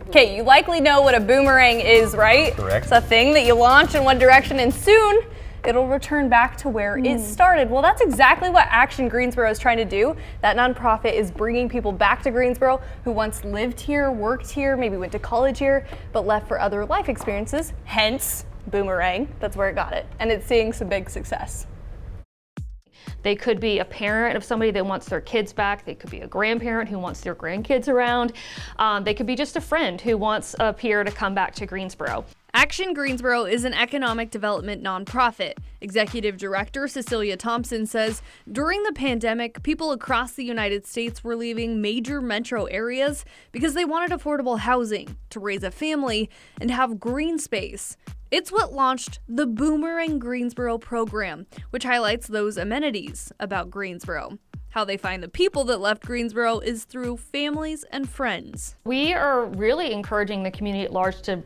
Okay, you likely know what a boomerang is, right? Correct. It's a thing that you launch in one direction and soon it'll return back to where it started. Well, that's exactly what Action Greensboro is trying to do. That nonprofit is bringing people back to Greensboro who once lived here, worked here, maybe went to college here, but left for other life experiences, hence boomerang. That's where it got it. And it's seeing some big success. They could be a parent of somebody that wants their kids back. They could be a grandparent who wants their grandkids around. They could be just a friend who wants a peer to come back to Greensboro. Action Greensboro is an economic development nonprofit. Executive Director Cecelia Thompson says during the pandemic, people across the United States were leaving major metro areas because they wanted affordable housing, to raise a family, and have green space. It's what launched the Boomerang Greensboro program, which highlights those amenities about Greensboro. How they find the people that left Greensboro is through families and friends. We are really encouraging the community at large to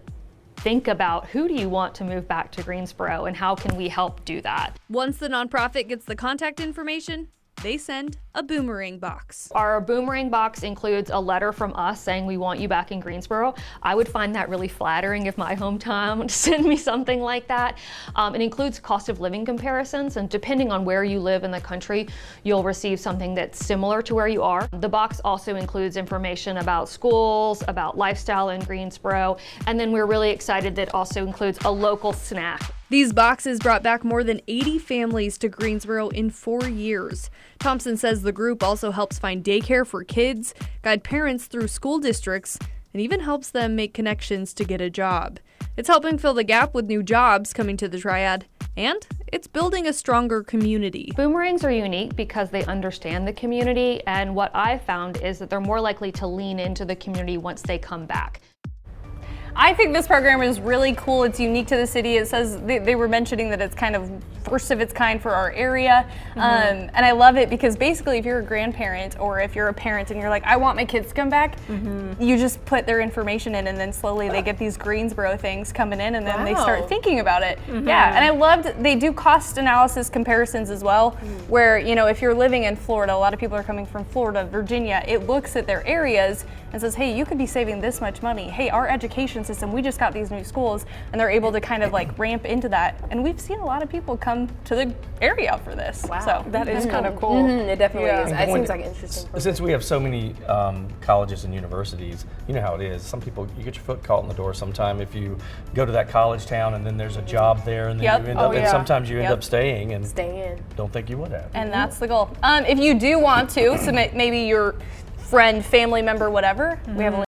think about who do you want to move back to Greensboro and how can we help do that. Once the nonprofit gets the contact information, they send a boomerang box. Our boomerang box includes a letter from us saying we want you back in Greensboro. I would find that really flattering if my hometown would send me something like that. It includes cost of living comparisons, and depending on where you live in the country, you'll receive something that's similar to where you are. The box also includes information about schools, about lifestyle in Greensboro, and then we're really excited that it also includes a local snack. These boxes brought back more than 80 families to Greensboro in 4 years. Thompson says the group also helps find daycare for kids, guide parents through school districts, and even helps them make connections to get a job. It's helping fill the gap with new jobs coming to the Triad, and it's building a stronger community. Boomerangs are unique because they understand the community, and what I've found is that they're more likely to lean into the community once they come back. I think this program is really cool. It's unique to the city. It says they were mentioning that it's kind of first of its kind for our area. And I love it because basically if you're a grandparent or if you're a parent and you're like, I want my kids to come back, you just put their information in and then slowly they get these Greensboro things coming in and then they start thinking about it. Yeah, and I loved, they do cost analysis comparisons as well, where, you know, if you're living in Florida, a lot of people are coming from Florida, Virginia, it looks at their areas and says, hey, you could be saving this much money. Hey, our education system, we just got these new schools, and they're able to kind of like ramp into that. And we've seen a lot of people come to the area for this. Wow, So that is kind of cool. It definitely is. It seems like an interesting program. Since we have so many colleges and universities, you know how it is. Some people, you get your foot caught in the door sometime if you go to that college town and then there's a job there and then you end up, and sometimes you end up staying and don't think you would have. And that's the goal. If you do want to submit maybe your friend, family member, whatever, we have a